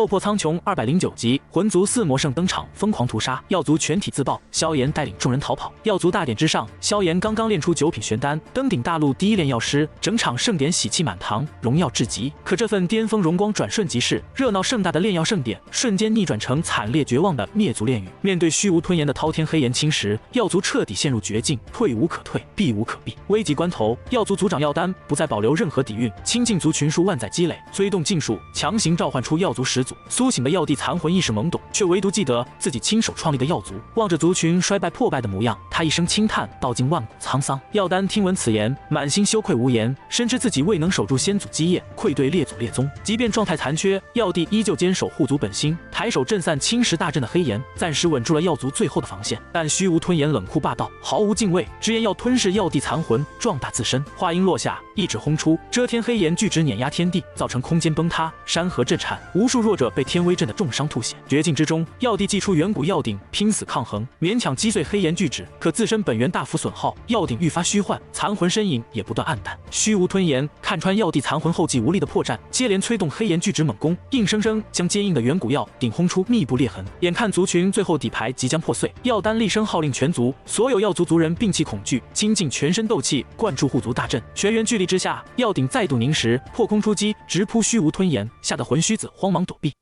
鬥破蒼穹209集，魂族4魔聖登場，瘋狂屠殺，耀族全體自爆，蕭炎帶領众人逃跑。耀族大典之上，蕭炎刚刚炼出9品玄丹，登顶大陸第一炼药師，整场盛典喜气滿堂，榮耀至極。可這份巔峰榮光轉瞬即逝，熱鬧盛大的煉藥盛典瞬間逆轉成慘烈絕望的滅族煉獄。面對虛無吞炎的滔天黑炎侵蝕，耀族徹底陷入絕境，退無可退，避無可避。危急關頭，耀族族長耀丹不再保留任何底蘊，傾盡族群數萬載積累，催動禁術，強行召喚出耀族始祖。蘇醒的耀帝殘魂意識懵懂，卻唯獨記得自己親手創立的耀族。望着族群衰敗破敗的模樣，他一聲輕嘆，道盡萬古滄桑。耀丹聽聞此言，滿心羞愧無言，深知自己未能守住先祖基業，愧對列祖列宗。即便狀態殘缺，耀帝依舊堅守護族本心，抬手震散侵蝕大陣的黑炎，暫時穩住了耀族最後的防線。但虛無吞炎冷酷霸道，毫無敬畏，直言要吞噬耀帝殘魂，壯大自身。話音落下，一指轟出，遮天黑炎巨指碾壓天地，造成空間崩塌，山河震顫，無數弱者被天威震得重傷吐血。絕境之中，耀帝祭出遠古耀鼎，拼死抗衡，勉強擊碎黑炎巨指，可自身本源大幅損耗，耀鼎愈發虛幻，殘魂身影也不斷暗淡。虛無吞炎看穿耀帝殘魂後繼無力的破綻，接連催動黑炎巨指猛攻，硬生生將堅硬的遠古耀鼎轟出密布裂痕。眼看族群最後底牌即將破碎，耀丹厲聲號令全族，所有耀族族人摒棄恐懼，傾盡全身鬥氣，灌注護族大陣。全員聚力之下，耀鼎再度凝實，破空出擊，直撲虛無吞炎，嚇得魂虛子慌忙躲避。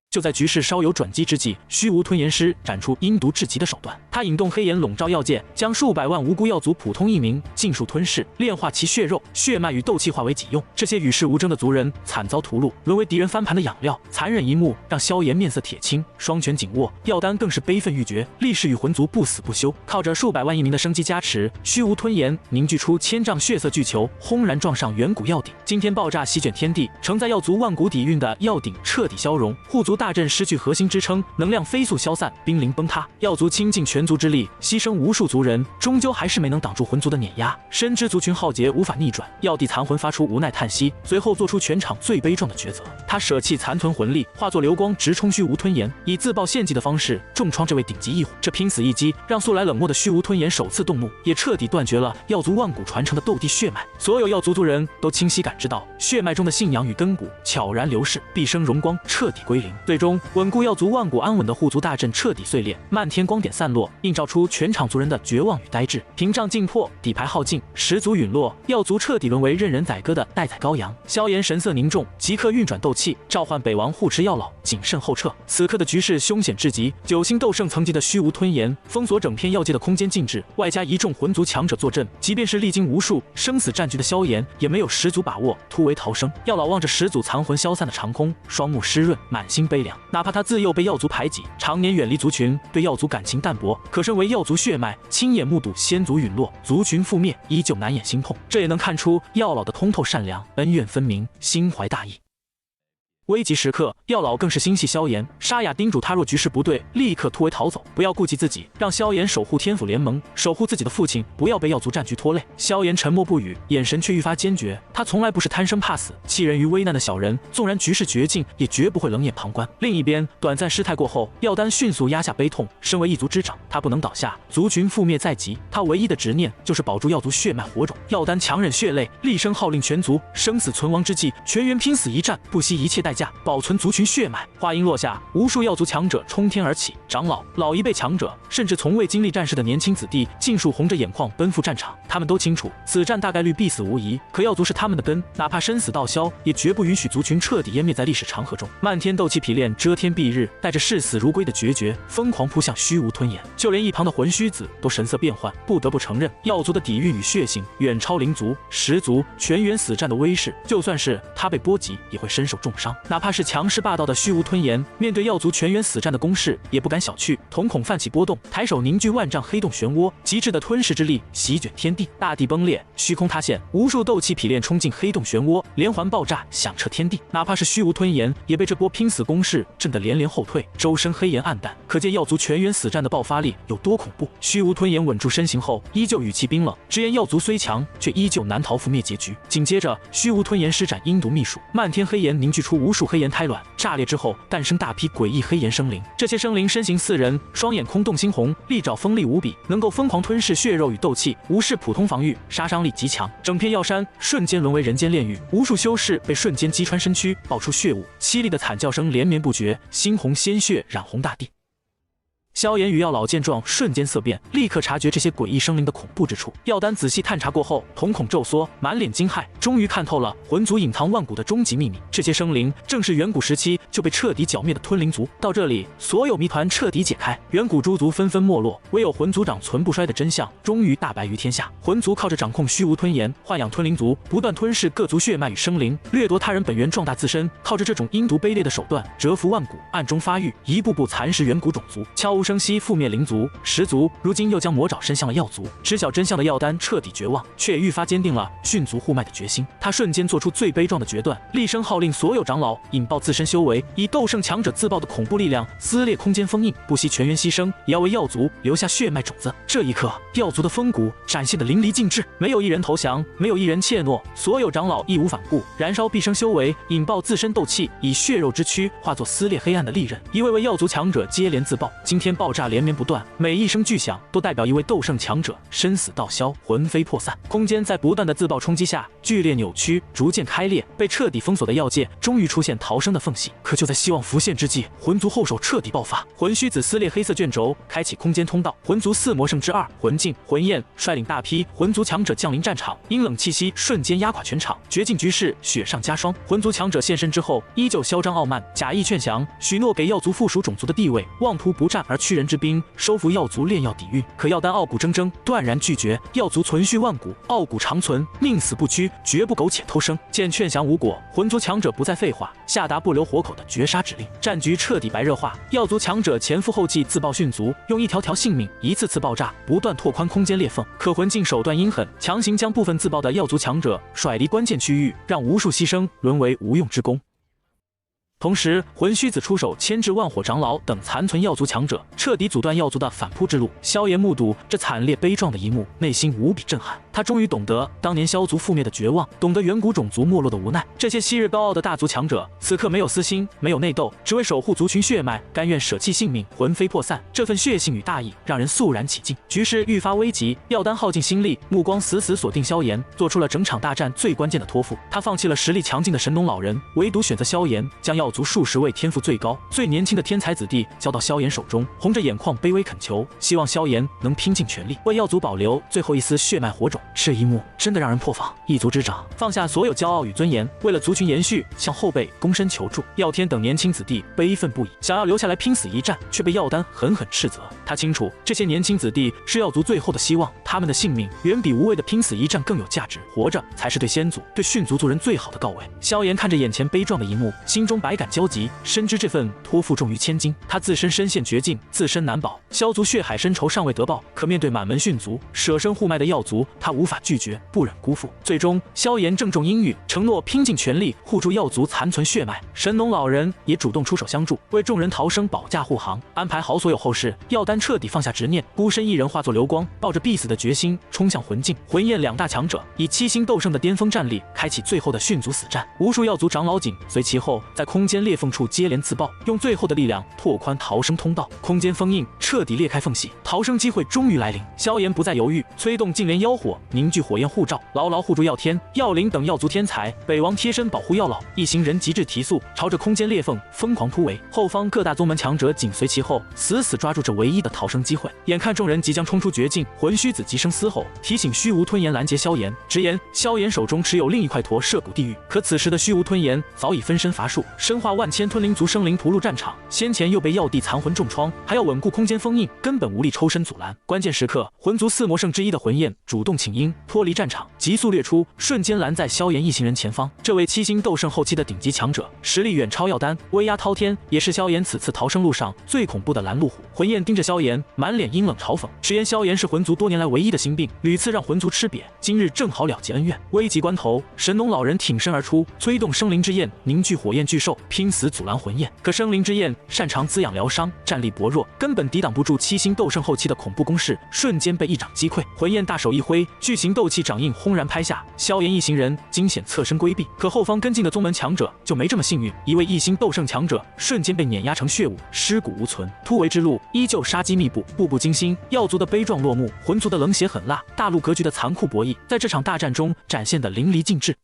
就在局勢稍有轉機之際，虛無吞炎施展出陰毒至極的手段。他引動黑炎籠罩耀界，將數百萬無辜耀族普通一名盡數吞噬，煉化其血肉、血脈與鬥氣化為己用。這些與世無爭的族人慘遭屠戮，淪為敵人翻盤的養料。殘忍一幕讓蕭炎面色鐵青，雙拳緊握，耀丹更是悲憤欲絕，立誓與魂族不死不休。靠着數百萬一名的生機加持，虛無吞炎凝聚出1000丈血色巨球，轟然撞上遠古耀鼎，驚天爆炸席捲天地。承載耀族萬古底蘊的耀鼎徹底消融，護族大陣失去核心支撐，能量飛速消散，兵臨崩塌。耀族傾盡全族之力，犧牲無數族人，終究還是沒能擋住魂族的碾壓。深知族群浩劫無法逆轉，耀帝殘魂發出無奈嘆息，隨後做出全場最悲壯的抉擇。他捨棄殘存魂力，化作流光直衝虛無吞炎，以自爆獻祭的方式重創這位頂級異火。這拼死一擊讓素來冷漠的虛無吞炎首次動怒，也徹底斷絕了耀族萬古傳承的鬥帝血脈。所有耀族族人都清晰感知到血脈中的信仰與根骨悄然流逝，畢生榮光徹底歸零。最終穩固耀族萬古安穩的護族大陣徹底碎裂，漫天光點散落，映照出全場族人的絕望與呆滯。屏障盡破，底牌耗盡，始祖隕落，耀族徹底淪為任人宰割的待宰羔羊。蕭炎神色凝重，即刻運轉鬥氣，召喚北王護持藥老，謹慎後撤。此刻的局勢凶險至極，9星鬥聖層級的虛無吞炎封鎖整片耀界的空間禁制，外加一眾魂族強者坐鎮，即便是歷經無數生死戰局的蕭炎，也沒有十足把握突圍逃生。藥老望着始祖殘魂消散的長空，雙目濕潤，滿心悲涼。哪怕他自幼被耀族排擠，常年遠離族群，對耀族感情淡薄，可身為耀族血脈，親眼目睹先祖隕落，族群覆滅，依舊難掩心痛。這也能看出藥老的通透善良，恩怨分明，心懷大義。危急時刻，藥老更是心繫蕭炎，沙啞叮囑他若局勢不對，立刻突圍逃走，不要顧及自己，讓蕭炎守護天府聯盟，守護自己的父親，不要被耀族戰局拖累。蕭炎沉默不語，眼神卻愈發堅決。他從來不是貪生怕死、棄人於危難的小人，縱然局勢絕境，也絕不會冷眼旁觀。另一邊，短暫失態過後，耀丹迅速壓下悲痛。身為一族之長，他不能倒下，族群覆滅在即，他唯一的執念就是保住耀族血脈火種。耀丹強忍血淚，厲聲號令全族，生死存亡之際，全員拼死一戰，不惜一切代價保存族群血脈。話音落下，無數耀族強者衝天而起，長老、老一輩強者，甚至從未經歷戰事的年輕子弟，盡數紅着眼眶奔赴戰場。他們都清楚，此戰大概率必死無疑。可耀族是他們的根，哪怕生死道消，也絕不允許族群徹底湮滅在歷史長河中。漫天鬥氣匹練，遮天蔽日，帶着視死如歸的決絕，瘋狂撲向虛無吞炎。就連一旁的魂虛子都神色變幻，不得不承認，耀族的底蘊與血性遠超靈族、十族，全員死戰的威勢，就算是他被波及，也會身受重傷。哪怕是強勢霸道的虛無吞炎，面對耀族全員死戰的攻勢，也不敢小覷，瞳孔泛起波動，抬手凝聚萬丈黑洞漩渦，極致的吞噬之力席捲天地，大地崩裂，虛空塌陷，無數鬥氣匹練衝進黑洞漩渦，連環爆炸響徹天地。哪怕是虛無吞炎，也被這波拼死攻勢震得連連後退，周身黑炎暗淡，可見耀族全員死戰的爆發力有多恐怖。虛無吞炎穩住身形後，依舊語氣冰冷，直言耀族雖強，卻依舊難逃覆滅結局。緊接着，虛無吞炎施展陰毒秘術，漫天黑炎凝聚出無無數黑炎胎卵，炸裂之後誕生大批詭異黑炎生靈。這些生靈身形4人，雙眼空洞猩紅，利爪鋒利無比，能夠瘋狂吞噬血肉與鬥氣，無視普通防禦，殺傷力極強。整片藥山瞬間淪為人間煉獄，無數修士被瞬間擊穿身軀，爆出血霧，淒厲的慘叫聲連綿不絕，猩紅鮮血染紅大地。蕭炎與藥老見狀，瞬間色變，立刻察覺這些詭異生靈的恐怖之處。藥丹仔細探查過後，瞳孔驟縮，滿臉驚駭，終於看透了魂族隱藏萬古的終極秘密。這些生靈正是遠古時期就被徹底剿滅的吞靈族。到這裡，所有謎團徹底解開，遠古諸族紛紛沒落，唯有魂族長存不衰的真相終於大白於天下。魂族靠着掌控虛無吞炎，豢養吞靈族，不斷吞噬各族血脈與生靈，掠奪他人本源，壯大自身。靠着這種陰毒卑劣的手段，蟄伏萬古，暗中發育，一步步蠶食遠古種族，悄無聲息覆滅靈族、十族，如今又將魔爪伸向了藥族。知曉真相的藥丹徹底絕望，卻也愈發堅定了殉族護脈的決心。他瞬間做出最悲壯的決斷，厲聲號令所有長老引爆自身修為，以鬥聖強者自爆的恐怖力量撕裂空間封印，不惜全員犧牲，也要為藥族留下血脈種子。這一刻，藥族的風骨展現得淋漓盡致，沒有一人投降，沒有一人怯懦，所有長老義無反顧，燃燒畢生修為，引爆自身鬥氣，以血肉之軀化作撕裂黑暗的利刃，一位位藥族強者接連自爆，驚天爆炸連綿不斷，每一聲巨響都代表一位鬥聖強者生死道消，魂飛魄散。空間在不斷的自爆衝擊下劇烈扭曲，逐漸開裂，被徹底封鎖的藥界終於出現逃生的縫隙。可就在希望浮現之際，魂族後手徹底爆發，魂虛子撕裂黑色卷軸，開啟空間通道。魂族4魔聖之2魂鏡、魂焰率領大批魂族強者降臨戰場，陰冷氣息瞬間壓垮全場，絕境局勢雪上加霜。魂族強者現身之後，依舊囂張傲慢，假意勸降，許諾給藥族附屬種族的地位，妄圖不戰而屈人之兵，收服藥族煉藥底蘊。可藥丹傲骨錚錚，斷然拒絕。藥族存續萬古，傲骨長存，寧死不屈，絕不苟且偷生。見勸降無果，魂族強者不再廢話，下達不留活口的絕殺指令。戰局徹底白熱化，藥族強者前赴後繼自爆殉族，用一條條性命一次次爆炸，不斷拓寬空間裂縫。可魂鏡手段陰狠，強行將部分自爆的藥族強者甩離關鍵區域，讓無數犧牲淪為無用之功。同時，魂虛子出手牽制萬火長老等殘存藥族強者，徹底阻斷藥族的反撲之路。蕭炎目睹這慘烈悲壯的一幕，內心無比震撼。他終於懂得當年蕭族覆滅的絕望，懂得遠古種族沒落的無奈。這些昔日高傲的大族強者，此刻沒有私心，沒有內鬥，只為守護族群血脈，甘願捨棄性命，魂飛魄散。這份血性與大義，讓人肅然起敬。局勢愈發危急，藥丹耗盡心力，目光死死鎖定蕭炎，做出了整場大戰最關鍵的托付。他放棄了實力強勁的神農老人，唯獨選擇蕭炎，將藥族數十位天賦最高、最年輕的天才子弟交到蕭炎手中，紅着眼眶卑微懇求，希望蕭炎能拼盡全力為藥族保留最後一絲血脈火種。這一幕真的讓人破防，一族之長放下所有驕傲與尊嚴，為了族群延續，向後輩躬身求助。藥天等年輕子弟悲憤不已，想要留下來拼死一戰，卻被藥丹狠狠斥責。他清楚，這些年輕子弟是藥族最後的希望，他們的性命遠比無謂的拼死一戰更有價值，活着才是對先祖、對殉族族人最好的告慰。蕭炎看着眼前悲壯的一幕，心中百感交集。深知這份托付重於千金，他自身深陷絕境，自身難保。蕭族血海深仇尚未得報，可面對滿門殉族、捨身護脈的藥族，他無法拒絕，不忍辜負。最終，蕭炎正中陰鬱，承諾拼盡全力護住藥族殘存血脈。神農老人也主動出手相助，為眾人逃生保駕護航。安排好所有後事，藥丹徹底放下執念，孤身一人化作流光，抱着必死的決心衝向魂鏡、魂焰兩大強者，以7星鬥聖的巔峰戰力，開啟最後的殉族死戰。無數藥族長老緊隨其後，在空間裂縫處接連自爆，用最後的力量拓寬逃生通道。空間封印徹底裂開縫隙，逃生機會終於來臨。蕭炎不再猶豫，催動淨蓮妖火，凝聚火焰護罩，牢牢護住藥天、藥靈等藥族天才。北王貼身保護藥老，一行人極致提速，朝着空間裂縫瘋狂突圍。後方各大宗門強者緊隨其後，死死抓住這唯一的逃生機會。眼看眾人即將衝出絕境，魂虛子急聲嘶吼，提醒虛無吞炎攔截蕭炎，直言蕭炎手中持有另一塊陀涉谷地獄。可此時的虛無吞炎早已分身乏術，生化萬千吞靈族生靈屠戮戰場，先前又被藥帝殘魂重創，還要穩固空間封印，根本無力抽身阻攔。關鍵時刻，魂族4魔聖之一的魂焰主動請纓，脫離戰場，急速掠出，瞬間攔在蕭炎一行人前方。這位7星鬥聖後期的頂級強者，實力遠超藥丹，威壓滔天，也是蕭炎此次逃生路上最恐怖的攔路虎。魂焰盯着蕭炎，滿臉陰冷嘲諷，直言蕭炎是魂族多年來唯一的心病，屢次讓魂族吃瘪，今日正好了結恩怨。危急關頭，神農老人挺身而出，催動生靈之焰，凝聚火焰巨獸，拼死阻攔魂焰。可生靈之焰擅長滋養療傷，戰力薄弱，根本抵擋不住7星鬥聖後期的恐怖攻勢，瞬間被一掌擊潰。魂焰大手一揮，巨型鬥氣掌印轟然拍下，蕭炎一行人驚險側身規避，可後方跟進的宗門強者就沒這麼幸運，一位一星鬥聖強者瞬間被碾壓成血霧，屍骨無存。突圍之路依舊殺機密布，步步驚心。藥族的悲壯落幕，魂族的冷血狠辣，大陸格局的殘酷博弈，在這場大戰中展現得淋漓盡致。